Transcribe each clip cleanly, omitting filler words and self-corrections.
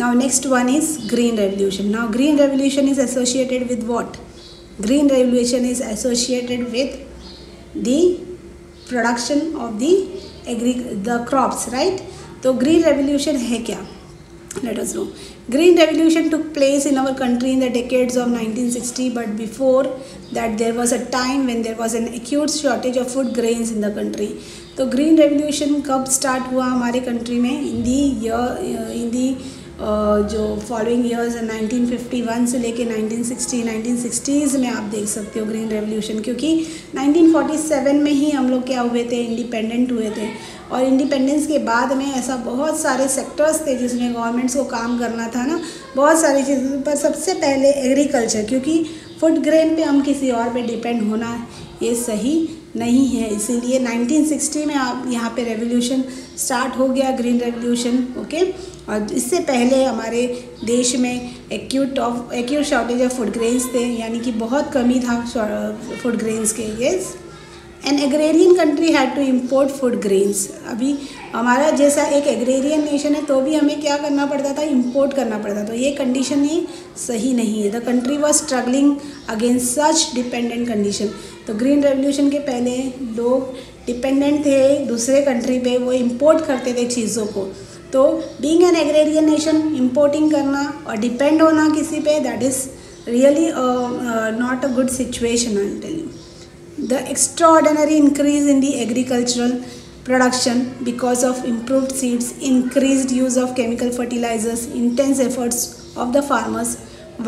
Now next one is green revolution. Now green revolution is associated with what? Green revolution is associated with the production of the crops, right? तो green revolution है क्या? Let us know. Green revolution took place in our country in the decades of 1960, but before that there was a time when there was an acute shortage of food grains in the country. तो green revolution कब start हुआ हमारे country में? in the जो following years 1951 से लेके 1960s में आप देख सकते हो ग्रीन रेवोल्यूशन, क्योंकि 1947 में ही हम लोग क्या हुए थे, इंडिपेंडेंट हुए थे। और इंडिपेंडेंस के बाद में ऐसा बहुत सारे सेक्टर्स थे जिसमें गवर्नमेंट्स को काम करना था ना, बहुत सारी चीज़ों पर। सबसे पहले एग्रीकल्चर, क्योंकि फूड ग्रेन पे हम किसी और पे डिपेंड होना ये सही नहीं है, इसीलिए 1960 में आप यहाँ पे रेवोल्यूशन स्टार्ट हो गया, ग्रीन रेवोल्यूशन। ओके, और इससे पहले हमारे देश में acute shortage of food grains थे, यानी कि बहुत कमी था फूड ग्रेन्स के। Yes, an agrarian country had to import food grains. अभी हमारा जैसा एक एग्रेरियन नेशन है तो भी हमें क्या करना पड़ता था, इम्पोर्ट करना पड़ता था। तो ये कंडीशन ही सही नहीं है। The country was struggling against such dependent condition. तो ग्रीन रेवोल्यूशन के पहले लोग डिपेंडेंट थे दूसरे कंट्री पे, वो इम्पोर्ट करते थे चीज़ों को। तो being an agrarian nation, importing करना और डिपेंड होना किसी पे, that is really not a good situation. I am telling the extraordinary increase in the agricultural production because of improved seeds, increased use of chemical fertilizers, intense efforts of the farmers,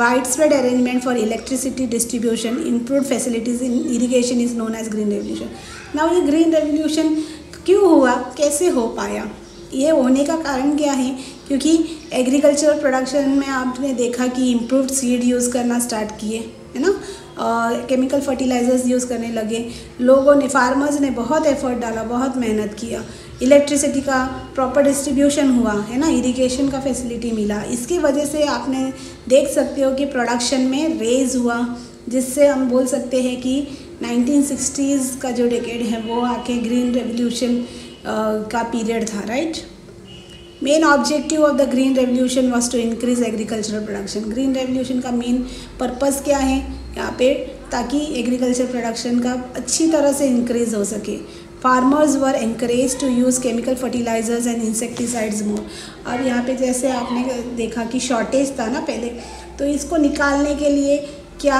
widespread arrangement for electricity distribution, improved facilities in irrigation is known as green revolution. Now ये green revolution क्यों हुआ, कैसे हो पाया? ये होने का कारण क्या है? क्योंकि एग्रीकल्चरल प्रोडक्शन में आपने देखा कि इम्प्रूव्ड सीड यूज़ करना स्टार्ट किए, है ना, केमिकल फर्टिलाइजर्स यूज़ करने लगे लोगों ने, फार्मर्स ने बहुत एफर्ट डाला, बहुत मेहनत किया, इलेक्ट्रिसिटी का प्रॉपर डिस्ट्रीब्यूशन हुआ, है ना, इरिगेशन का फैसिलिटी मिला। इसकी वजह से आपने देख सकते हो कि प्रोडक्शन में रेज हुआ, जिससे हम बोल सकते हैं कि 1960s का जो डेकेड है वो आके ग्रीन रेवोल्यूशन का पीरियड था, right. Main objective of the green revolution was to increase agricultural production. Green revolution का मेन पर्पस क्या है यहाँ पे, ताकि एग्रीकल्चर प्रोडक्शन का अच्छी तरह से इंक्रीज हो सके। Farmers were encourage to use chemical fertilisers and insecticides more. अब यहाँ पे जैसे आपने देखा कि शॉर्टेज था ना पहले, तो इसको निकालने के लिए क्या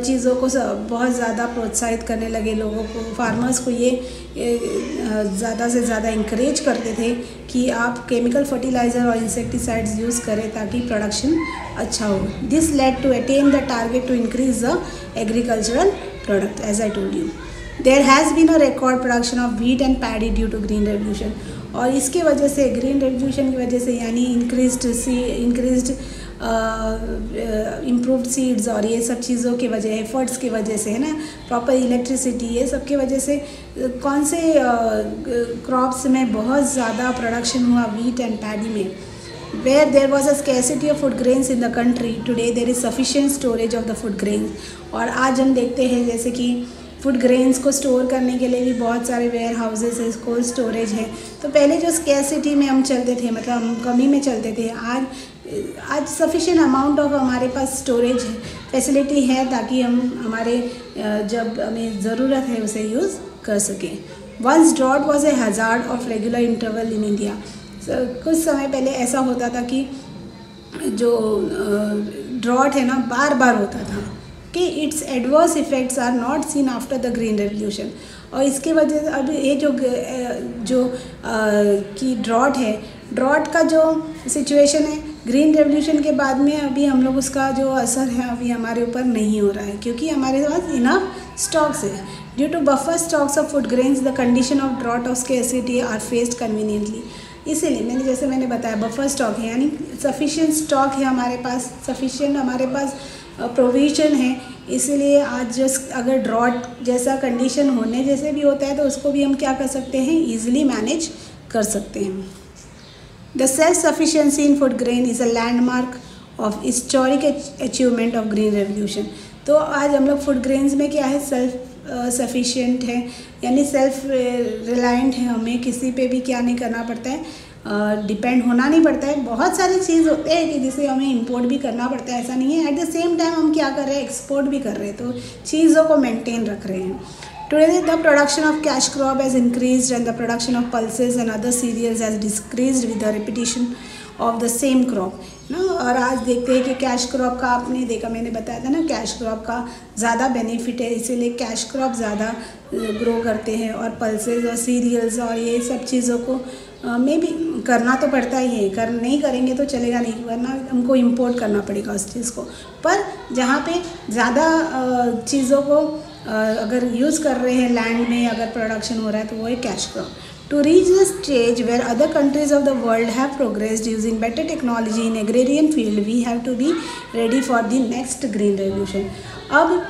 चीज़ों को बहुत ज़्यादा प्रोत्साहित करने लगे लोगों को, फार्मर्स को ये ज़्यादा से ज़्यादा इंकरेज करते थे कि आप केमिकल फर्टिलाइज़र और इंसेक्टिसाइड्स यूज़ करें ताकि प्रोडक्शन अच्छा हो। This led to attain the target to increase the agricultural product. As I told you, there has been a record production of wheat and paddy due to green revolution. और इसके वजह से, green revolution की वजह से, यानी increased improved seeds और ये सब चीज़ों की वजह, एफर्ट्स की वजह से, है ना, प्रॉपर इलेक्ट्रिसिटी, ये सब की वजह से कौन से क्रॉप्स में बहुत ज़्यादा प्रोडक्शन हुआ, व्हीट एंड पैडी में। Where there was a scarcity of food grains in the country, today there is sufficient storage of the food grains. और आज हम देखते हैं जैसे कि फूड ग्रेन्स को स्टोर करने के लिए भी बहुत सारे वेयर हाउसेस है, कोल्ड स्टोरेज है। तो पहले जो स्कैसिटी में हम चलते थे, मतलब हम कमी में चलते थे, आज सफिशिएंट अमाउंट ऑफ हमारे पास स्टोरेज फैसिलिटी है ताकि हम हमारे जब हमें ज़रूरत है उसे यूज़ कर सकें। Once drought was a hazard of regular interval in India. कुछ समय पहले ऐसा होता था कि जो ड्रॉट है ना, बार बार होता था कि its adverse effects are not seen after the green revolution. और इसके वजह से अब ये जो कि ड्रॉट है, ड्रॉट का जो सिचुएशन है ग्रीन रेवोल्यूशन के बाद में, अभी हम लोग उसका जो असर है अभी हमारे ऊपर नहीं हो रहा है, क्योंकि हमारे पास इनफ स्टॉक्स है। Due to buffer stocks of food grains the condition of drought of scarcity are faced conveniently. इसीलिए जैसे मैंने बताया, बफर स्टॉक है, यानी सफिशिएंट स्टॉक है हमारे पास, सफिशिएंट हमारे पास प्रोविजन है। इसीलिए आज जो अगर ड्रॉट जैसा कंडीशन होने जैसे भी होता है तो उसको भी हम क्या कर सकते हैं, ईजिली मैनेज कर सकते हैं। The self sufficiency in food grain is a landmark of historic achievement of green revolution. तो आज हम लोग फूड ग्रेन्स में क्या है, सेल्फ सफिशिएंट है, यानी सेल्फ रिलायंट है, हमें किसी पे भी क्या नहीं करना पड़ता है, डिपेंड होना नहीं पड़ता है। बहुत सारी चीज़ होते हैं कि जिसे हमें इंपोर्ट भी करना पड़ता है, ऐसा नहीं है। एट द सेम टाइम हम क्या कर रहे हैं, एक्सपोर्ट भी कर रहे हैं, तो चीज़ों को मेंटेन रख रहे हैं। Today the production of cash crop has increased and the production of pulses and other cereals has decreased with the repetition of the same crop ना। और आज देखते हैं कि कैश क्रॉप का आपने देखा, मैंने बताया था ना, कैश क्रॉप का ज़्यादा बेनिफिट है, इसीलिए कैश क्रॉप ज़्यादा ग्रो करते हैं। और पल्सेस और सीरियल्स और ये सब चीज़ों को में भी करना तो पड़ता ही है, नहीं करेंगे तो चलेगा नहीं, वरना हमको इंपोर्ट करना पड़ेगा उस चीज़ को। पर जहाँ पे ज़्यादा चीज़ों को अगर यूज़ कर रहे हैं लैंड में, अगर प्रोडक्शन हो रहा है, तो वो है cash crop. To reach the stage where other countries of the world have progressed using better technology in agrarian field, we have to be ready for the next green revolution. अब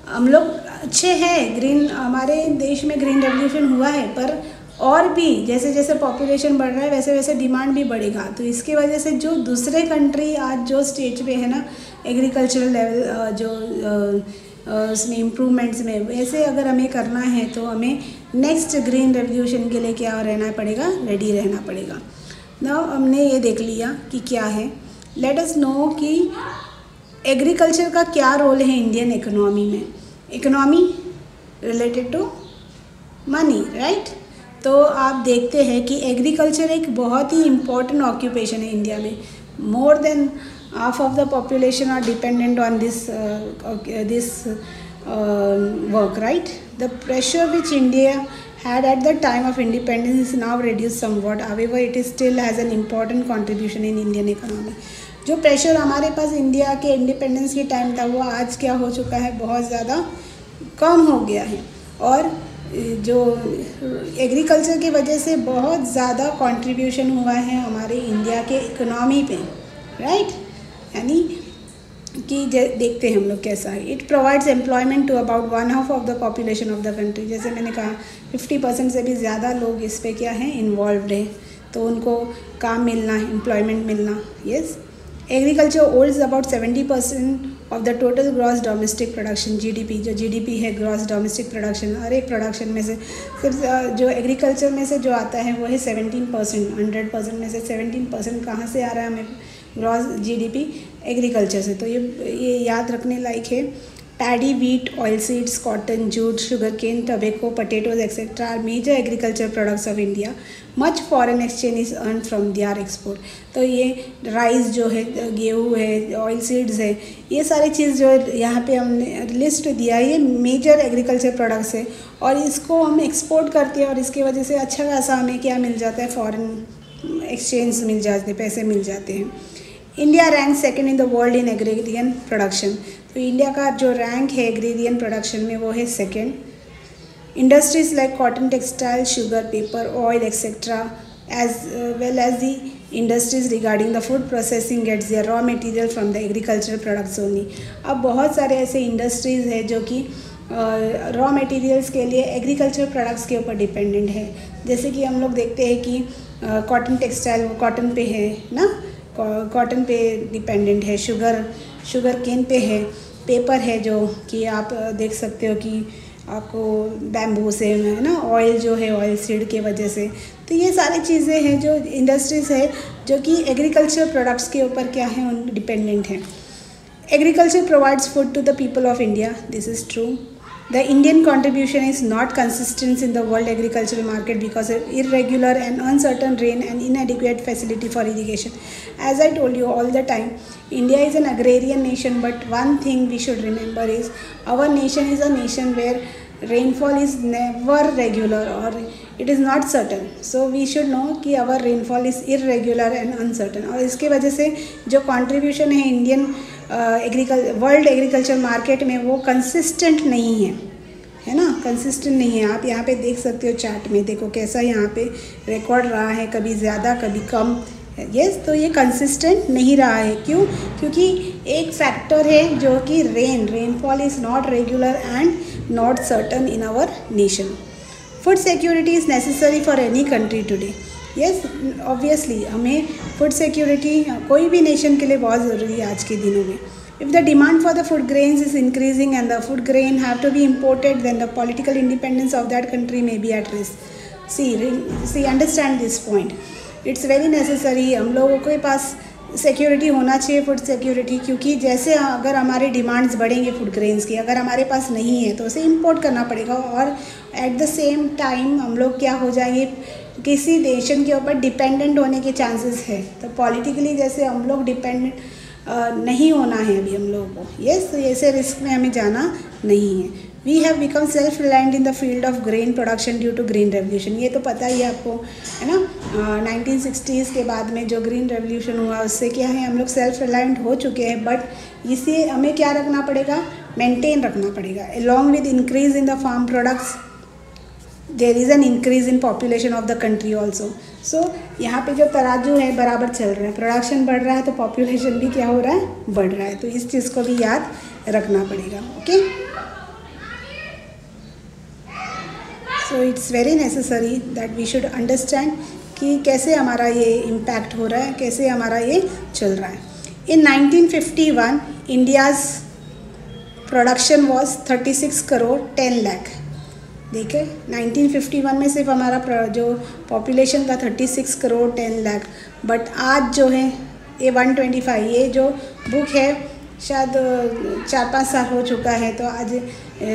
हम लोग अच्छे हैं, ग्रीन, हमारे देश में green revolution हुआ है, पर और भी जैसे जैसे पॉपुलेशन बढ़ रहा है वैसे वैसे डिमांड भी बढ़ेगा। तो इसकी वजह से जो दूसरे कंट्री आज जो स्टेज पे है ना एग्रीकल्चरल लेवल, जो उसमें इम्प्रूवमेंट्स में, वैसे अगर हमें करना है तो हमें नेक्स्ट ग्रीन रेवोल्यूशन के लिए क्या रहना पड़ेगा, रेडी रहना पड़ेगा ना। हमने ये देख लिया कि क्या है। लेट अस नो कि एग्रीकल्चर का क्या रोल है इंडियन इकोनॉमी में। Economy related to money, right. तो आप देखते हैं कि एग्रीकल्चर एक बहुत ही इम्पॉर्टेंट ऑक्यूपेशन है इंडिया में। More than half of the population are dependent on this work, right? The pressure which India had at the time of independence is now reduced somewhat. However, it is still has an important contribution in Indian economy. जो pressure हमारे पास India के independence के time था, वो आज क्या हो चुका है, बहुत ज़्यादा कम हो गया है। और जो एग्रीकल्चर की वजह से बहुत ज़्यादा कंट्रीब्यूशन हुआ है हमारे इंडिया के इकोनॉमी पे, राइट। यानी कि देखते हैं हम लोग कैसा है। It provides employment to about 1/2 of the population of the country. जैसे मैंने कहा 50% से भी ज़्यादा लोग इस पे क्या हैं, इन्वॉल्व है, तो उनको काम मिलना, एम्प्लॉयमेंट मिलना। Yes, agriculture holds about 70% of the total gross domestic production, GDP. जो जीडीपी है, ग्रॉस डोमेस्टिक प्रोडक्शन, हर एक प्रोडक्शन में से सिर्फ जो एग्रीकल्चर में से जो आता है वो है 17%। 100% में से 17% कहाँ से आ रहा है हमें, ग्रॉस जीडीपी एग्रीकल्चर से। तो ये याद रखने लायक है। Paddy, wheat, oil seeds, cotton, jute, sugar cane, tobacco, potatoes etcetera are major agriculture products of India. Much foreign exchange is earn from their export. तो ये राइस जो है, गेहूँ है, ऑयल सीड्स है, ये सारी चीज़ जो यहाँ पे हमने लिस्ट दिया है, ये मेजर एग्रीकल्चर प्रोडक्ट्स है और इसको हम एक्सपोर्ट करते हैं और इसकी वजह से अच्छा खासा हमें क्या मिल जाता है, फॉरेन एक्सचेंज मिल जाते, पैसे मिल जाते हैं। India rank second in the world in agrarian production. तो इंडिया का जो रैंक है एग्रेरियन प्रोडक्शन में वो है second. Industries like cotton, textile, sugar, paper, oil etcetera as well as the industries regarding the food processing gets their raw material from the agricultural products only. अब बहुत सारे ऐसे इंडस्ट्रीज़ है जो कि रॉ मटेरियल्स के लिए एग्रीकल्चर प्रोडक्ट्स के ऊपर डिपेंडेंट है। जैसे कि हम लोग देखते हैं कि कॉटन टेक्सटाइल, कॉटन पे है ना, कॉटन पे डिपेंडेंट है, शुगर केन पे है, पेपर है जो कि आप देख सकते हो कि आपको बैम्बू से है ना, ऑयल जो है ऑयल सीड के वजह से। तो ये सारी चीज़ें हैं जो इंडस्ट्रीज़ है जो कि एग्रीकल्चर प्रोडक्ट्स के ऊपर क्या है, उन डिपेंडेंट है। Agriculture provides food to the people of India, this is true. The Indian contribution is not consistent in the world agricultural market because of irregular and uncertain rain and inadequate facility for irrigation. As I told you all the time, India is an agrarian nation, but one thing we should remember is our nation is a nation where rainfall is never regular or it is not certain. So we should know कि our rainfall is irregular and uncertain. और इसके वजह से जो contribution है Indian world agriculture market में वो consistent नहीं है ना, कंसिस्टेंट नहीं है। आप यहाँ पे देख सकते हो चार्ट में, देखो कैसा यहाँ पे रिकॉर्ड रहा है, कभी ज़्यादा कभी कम। यस, तो ये कंसिस्टेंट नहीं रहा है। क्यों? क्योंकि एक फैक्टर है जो कि rainfall is not regular and not certain in our nation. Food security is necessary for any country today. Yes, obviously हमें फूड सिक्योरिटी कोई भी नेशन के लिए बहुत ज़रूरी है आज के दिनों में। If the demand for the food grains is increasing and the food grain have to be imported, then the political independence of that country may be at risk. See understand this point. It's very necessary, हम लोगों के पास security होना चाहिए, food security, क्योंकि जैसे अगर हमारे demands बढ़ेंगे फूड ग्रेन्स की, अगर हमारे पास नहीं है तो उसे इंपोर्ट करना पड़ेगा, और एट द सेम टाइम हम लोग क्या हो जाएंगे, किसी नेशन के ऊपर डिपेंडेंट होने के चांसेस है। तो पॉलिटिकली जैसे हम लोग डिपेंडेंट नहीं होना है अभी हम लोगों को, यस, तो ऐसे रिस्क में हमें जाना नहीं है। We have become self reliant in the field of grain production due to green revolution, ये तो पता ही है आपको, है ना। 1960s के बाद में जो ग्रीन रेवोल्यूशन हुआ उससे क्या है, हम लोग सेल्फ रिलायंट हो चुके हैं, बट इसे हमें क्या रखना पड़ेगा, मेंटेन रखना पड़ेगा। Along with increase in the farm products there is an increase in population of the country also. सो यहाँ पे जो तराजू है बराबर चल रहा है, प्रोडक्शन बढ़ रहा है तो पॉपुलेशन भी क्या हो रहा है, बढ़ रहा है, तो इस चीज़ को भी याद रखना पड़ेगा। Okay, so it's very necessary that we should understand कि कैसे हमारा ये इम्पैक्ट हो रहा है, कैसे हमारा ये चल रहा है। इन 1951 India's production was 36 crore 10 lakh. देखिए 1951 में सिर्फ हमारा जो पॉपुलेशन था 36 करोड़ 10 लाख, बट आज जो है ये 125, ये जो बुक है शायद 4-5 साल हो चुका है, तो आज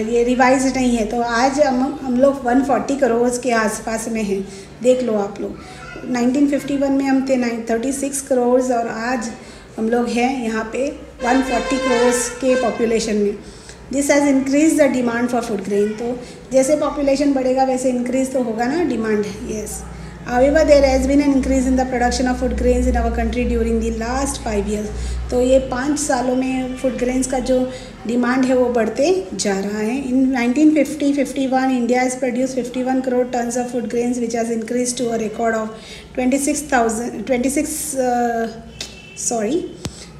ये रिवाइज नहीं है, तो आज हम लोग 140 करोड़ के आसपास में हैं। देख लो आप लोग, 1951 में हम थे 36 करोड़ और आज हम लोग हैं यहाँ पे 140 करोड़ के पॉपुलेशन में। This has increase the demand for food grain, तो जैसे पॉपुलेशन बढ़ेगा वैसे इंक्रीज तो होगा ना demand, yes. However, there has been an increase in the production of food grains in our country during the last 5 years. तो ये 5 सालों में फूड ग्रेन्स का जो डिमांड है वो बढ़ते जा रहा है। इन 1950-51 India has produced 51 crore tons of food grains, which has increased to a record of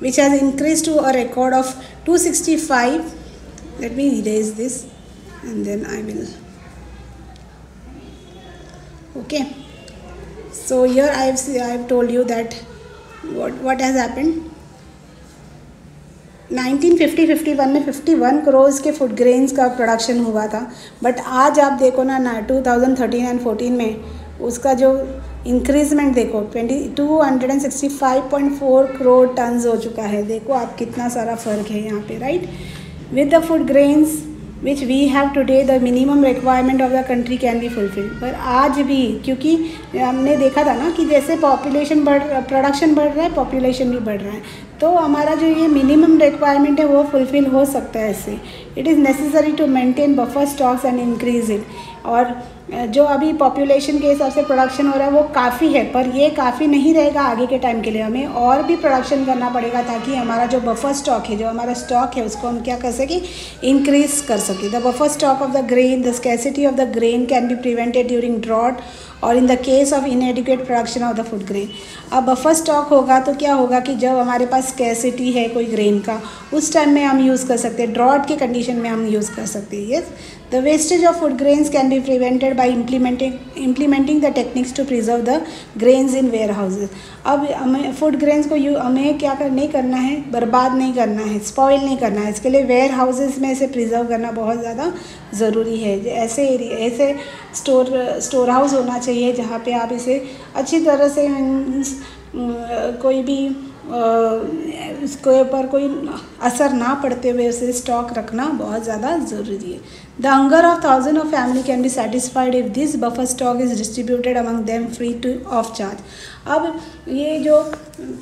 which has increased to a record of 265. Let me erase this and then I will. Okay. So here I have told you that what has happened. 1950-51 में 51 करोड़ के food grains का production हुआ था, but आज आप देखो ना 2013 and 14 में उसका जो इंक्रीजमेंट देखो 265.4 करोड़ टन्स हो चुका है। देखो आप कितना सारा फ़र्क है यहाँ पे, right. With the food grains which we have today, the minimum requirement of the country can be fulfilled। पर आज भी क्योंकि हमने देखा था ना कि जैसे प्रोडक्शन बढ़ रहा है, पॉपुलेशन भी बढ़ रहा है, तो हमारा जो ये मिनिमम रिक्वायरमेंट है वो फुलफ़िल हो सकता है इससे। It is necessary to maintain buffer stocks and increase it. और जो अभी पॉपुलेशन के हिसाब से प्रोडक्शन हो रहा है वो काफ़ी है, पर ये काफ़ी नहीं रहेगा आगे के टाइम के लिए, हमें और भी प्रोडक्शन करना पड़ेगा ताकि हमारा जो बफर स्टॉक है, जो हमारा स्टॉक है उसको हम क्या कर सकें, इंक्रीज कर सकें। The buffer stock of the grain, the scarcity of the grain can be prevented during drought और in the case of inadequate production of the food grain. अब बफर स्टॉक होगा तो क्या होगा कि जब हमारे पास स्कैसिटी है कोई ग्रेन का, उस टाइम में हम यूज़ कर सकते हैं, ड्रॉट के कंडीशन में हम यूज़ कर सकते हैं। Yes, the wastage of food grains can be prevented by implementing the techniques to preserve the grains in warehouses. अब हमें फूड ग्रेन्स को हमें क्या नहीं करना है, बर्बाद नहीं करना है, स्पॉइल नहीं करना है, इसके लिए वेयर हाउसेज में इसे प्रिजर्व करना बहुत ज़्यादा ज़रूरी है। ऐसे स्टोर हाउस होना चाहिए जहाँ पे आप इसे अच्छी तरह से कोई भी उसके ऊपर कोई असर ना पड़ते हुए उसे स्टॉक रखना बहुत ज़्यादा ज़रूरी है। The hunger of thousand of family can be satisfied if this buffer stock is distributed among them free two of charge. अब ये जो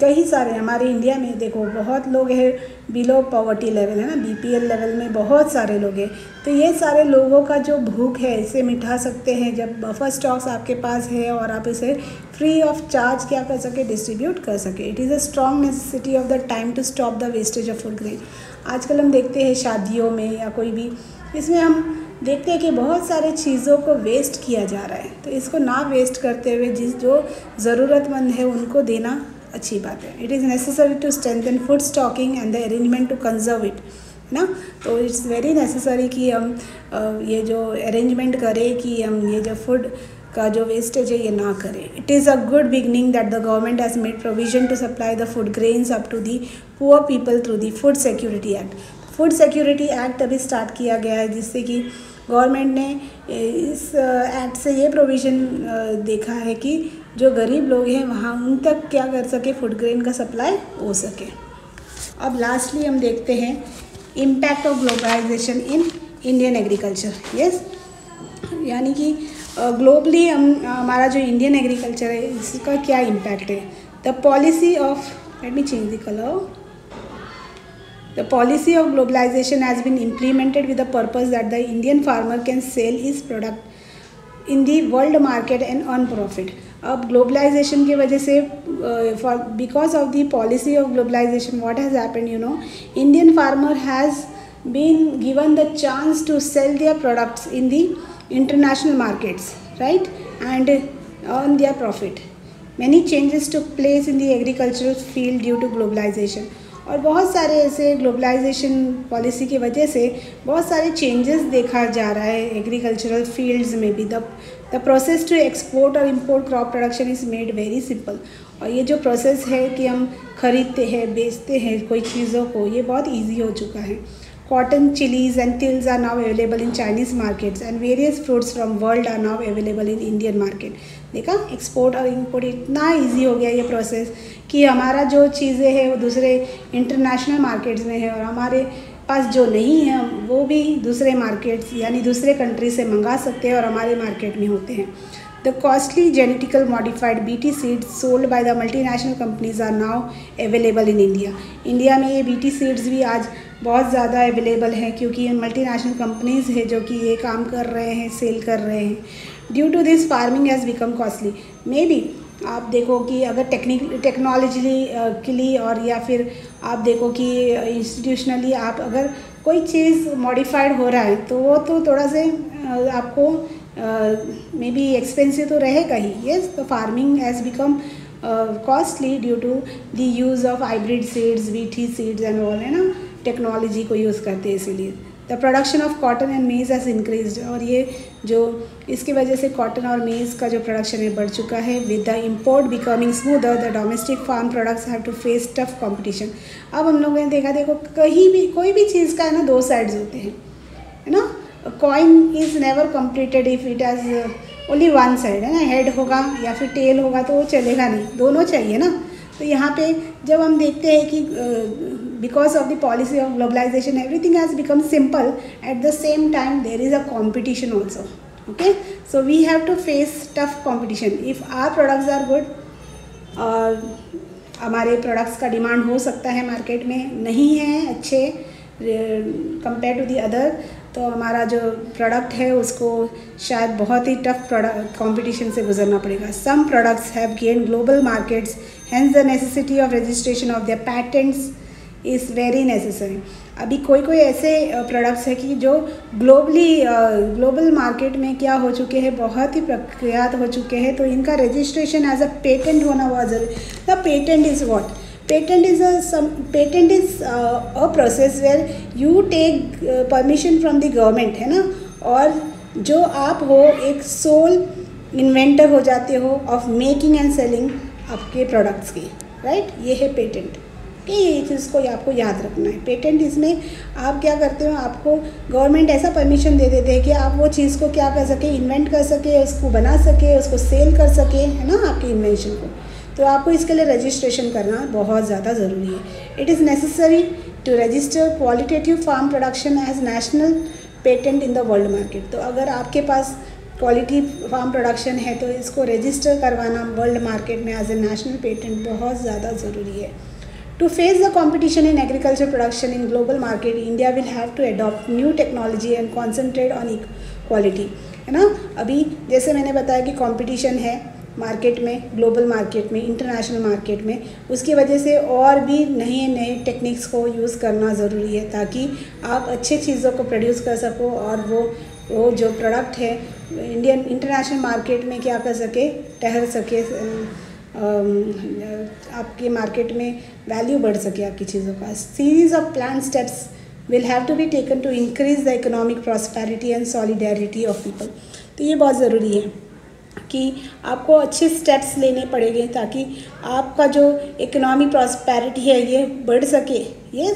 कई सारे हमारे इंडिया में देखो बहुत लोग हैं बिलो पॉवर्टी लेवल, है ना, BPL लेवल में बहुत सारे लोग हैं, तो ये सारे लोगों का जो भूख है इसे मिटा सकते हैं जब बफर स्टॉक्स आपके पास है और आप इसे फ्री ऑफ चार्ज क्या कर सके, डिस्ट्रीब्यूट कर सके। It is a strong necessity of the time to stop the wastage of food grain. आजकल हम देखते हैं शादियों में या कोई भी, इसमें हम देखते हैं कि बहुत सारे चीज़ों को वेस्ट किया जा रहा है, तो इसको ना वेस्ट करते हुए जो ज़रूरतमंद है उनको देना अच्छी बात है। It is necessary to strengthen food stocking and the arrangement to conserve it, ना। तो इट्स वेरी नेसेसरी कि हम ये जो अरेंजमेंट करें कि हम ये जो फूड का जो वेस्टेज है ये ना करें। It is a good beginning that the government has made provision to supply the food grains up to the poor people through the food security act. Food security act अभी start किया गया है जिससे कि गवर्नमेंट ने इस act से ये प्रोविज़न देखा है कि जो गरीब लोग हैं वहाँ उन तक क्या कर सके, फूड ग्रेन का सप्लाई हो सके। अब लास्टली हम देखते हैं impact of globalisation in Indian agriculture. Yes, यानी कि ग्लोबली हमारा जो इंडियन एग्रीकल्चर है इसका क्या इम्पैक्ट है। The policy of, let me change the colour, the policy of globalization has been implemented with the purpose that the Indian farmer can sell his product in the world market and earn profit। अब globalisation की वजह से because of the policy of globalization what has happened, you know, Indian farmer has been given the chance to sell their products in the international markets, right, and earn their profit। Many changes took place in the agricultural field due to globalization। और बहुत सारे ऐसे globalisation policy की वजह से बहुत सारे changes देखा जा रहा है एग्रीकल्चरल फील्ड्स में भी। द प्रोसेस टू एक्सपोर्ट और import crop production is made very simple. और ये जो प्रोसेस है कि हम खरीदते हैं, बेचते हैं कोई चीज़ों को, ये बहुत ईजी हो चुका है। Cotton, chilies and tills are now available in Chinese markets and various fruits from world are now available in Indian market। देखा, एक्सपोर्ट और इंपोर्ट इतना इजी हो गया ये प्रोसेस कि हमारा जो चीज़ें हैं वो दूसरे इंटरनेशनल मार्केट्स में है और हमारे पास जो नहीं है वो भी दूसरे मार्केट्स यानी दूसरे कंट्री से मंगा सकते हैं और हमारे मार्केट में होते हैं। The costly genetically modified BT seeds sold by the multinational companies are now available in India। India में ये BT seeds भी आज बहुत ज़्यादा अवेलेबल हैं क्योंकि मल्टीनेशनल कंपनीज़ है जो कि ये काम कर रहे हैं, सेल कर रहे हैं। Due to this farming has become costly. Maybe आप देखो कि अगर टेक्नोलॉजिकली और या फिर आप देखो कि इंस्टीट्यूशनली आप अगर कोई चीज़ मॉडिफाइड हो रहा है तो वो तो थोड़ा से आपको मे बी एक्सपेंसिव तो रहेगा ही। Yes, the farming has become costly due to the use of hybrid seeds, BT seeds and all, है ना, टेक्नोलॉजी को यूज़ करते हैं इसीलिए। The production of cotton and maize has increased. और ये जो इसकी वजह से कॉटन और मेज़ का जो प्रोडक्शन है बढ़ चुका है। With the import becoming smoother the domestic farm products have to face tough competition. अब हम लोगों ने देखा, देखो कहीं भी कोई भी चीज़ का है ना दो साइड्स होते हैं, है ना। Coin is never completed if it has only one side, है ना, हेड होगा या फिर टेल होगा तो वो चलेगा नहीं, दोनों चाहिए ना। तो यहाँ पे जब हम देखते हैं कि because of the policy of globalization everything has become simple, at the same time there is a competition also, okay, so we have to face tough competition। if our products are good, हमारे products का demand हो सकता है market में, नहीं है अच्छे compare to the other, तो हमारा जो प्रोडक्ट है उसको शायद बहुत ही टफ कंपटीशन से गुजरना पड़ेगा। Some products have gain global markets, hence the necessity of registration of their patents is very necessary. अभी कोई कोई ऐसे प्रोडक्ट्स है कि जो ग्लोबल मार्केट में क्या हो चुके हैं, बहुत ही प्रख्यात हो चुके हैं, तो इनका रजिस्ट्रेशन एज अ पेटेंट होना बहुत ज़रूरी। The patent is what? Patent is a process where you take permission from the government, है ना, और जो आप हो एक सोल इन्वेंटर हो जाते हो ऑफ मेकिंग एंड सेलिंग आपके प्रोडक्ट्स की, राइट। ये है पेटेंट कि ये चीज़ को आपको याद रखना है। पेटेंट इसमें आप क्या करते हो, आपको गवर्नमेंट ऐसा परमिशन दे देते हैं कि आप वो चीज़ को क्या कर सके, इन्वेंट कर सके, उसको बना सके, उसको सेल कर सके, है ना, आपके इन्वेंशन को। तो आपको इसके लिए रजिस्ट्रेशन करना बहुत ज़्यादा ज़रूरी है। It is necessary to register qualitative farm production as national patent in the world market. तो अगर आपके पास क्वालिटी फार्म प्रोडक्शन है तो इसको रजिस्टर करवाना वर्ल्ड मार्केट में एज ए नेशनल पेटेंट बहुत ज़्यादा ज़रूरी है। To face the competition in agriculture production in global market, India will have to adopt new technology and concentrate on equality, है ना। अभी जैसे मैंने बताया कि कंपटीशन है मार्केट में, ग्लोबल मार्केट में, इंटरनेशनल मार्केट में, उसकी वजह से और भी नए नए टेक्निक्स को यूज़ करना ज़रूरी है ताकि आप अच्छे चीज़ों को प्रोड्यूस कर सको और वो जो प्रोडक्ट है इंडियन इंटरनेशनल मार्केट में क्या कर सके, ठहर सके, आपके मार्केट में वैल्यू बढ़ सके आपकी चीज़ों का। Series of plan steps will have to be taken to increase the economic prosperity and solidarity of people. तो ये बहुत ज़रूरी है कि आपको अच्छे स्टेप्स लेने पड़ेंगे ताकि आपका जो इकोनॉमिक प्रॉस्पेरिटी है ये बढ़ सके। ये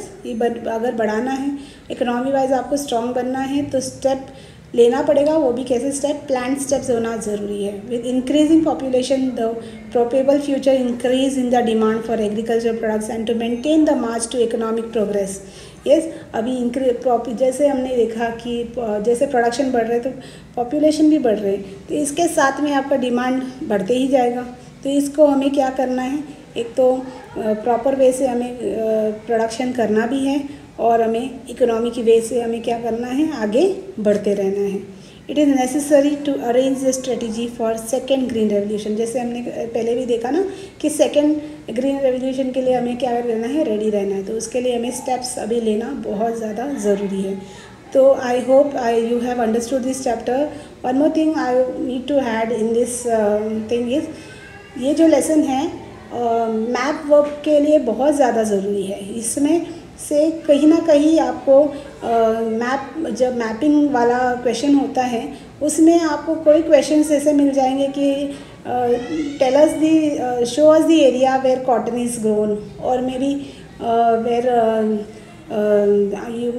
अगर बढ़ाना है, इकोनॉमी वाइज आपको स्ट्रॉन्ग बनना है तो स्टेप लेना पड़ेगा, वो भी कैसे स्टेप, प्लान स्टेप्स होना ज़रूरी है। With increasing population the probable future increase in the demand for agriculture products and to maintain the march to economic progress. Yes, अभी जैसे हमने देखा कि जैसे प्रोडक्शन बढ़ रहे तो पॉपुलेशन भी बढ़ रहे, तो इसके साथ में आपका डिमांड बढ़ते ही जाएगा। तो इसको हमें क्या करना है, एक तो प्रॉपर वे से हमें प्रोडक्शन करना भी है और हमें इकोनॉमी की वे से हमें क्या करना है, आगे बढ़ते रहना है। It is necessary to arrange the strategy for second green revolution. जैसे हमने पहले भी देखा ना कि सेकेंड ग्रीन रेवोल्यूशन के लिए हमें क्या रहना है, रेडी रहना है। तो उसके लिए हमें स्टेप्स अभी लेना बहुत ज़्यादा ज़रूरी है। तो I hope you have understood this chapter. One more thing I need to add in this thing is, ये जो लेसन है मैप वर्क के लिए बहुत ज़्यादा ज़रूरी है। इसमें से कहीं ना कहीं आपको जब मैपिंग वाला क्वेश्चन होता है उसमें आपको कोई क्वेश्चंस ऐसे मिल जाएंगे कि tell us the show us the area where cotton is grown और may be where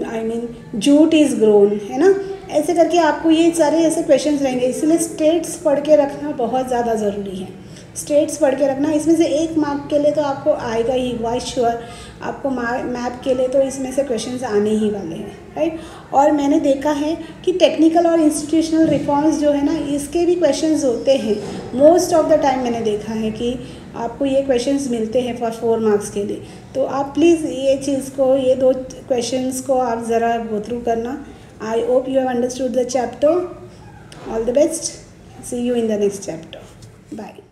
I mean jute is grown, है ना। ऐसे करके आपको ये सारे ऐसे क्वेश्चंस रहेंगे, इसलिए स्टेट्स पढ़ के रखना बहुत ज़्यादा ज़रूरी है। स्टेट्स पढ़ के रखना, इसमें से 1 मार्क के लिए तो आपको आएगा ही, वाई श्योर। आपको मैप के लिए तो इसमें से क्वेश्चंस आने ही वाले हैं, राइट। और मैंने देखा है कि टेक्निकल और इंस्टीट्यूशनल रिफॉर्म्स जो है ना, इसके भी क्वेश्चंस होते हैं। मोस्ट ऑफ द टाइम मैंने देखा है कि आपको ये क्वेश्चंस मिलते हैं फॉर 4 मार्क्स के लिए। तो आप प्लीज़ ये चीज़ को, ये 2 क्वेश्चंस को आप ज़रा गो थ्रू करना। I hope you have understood the chapter. All the best, see you in the next chapter. Bye.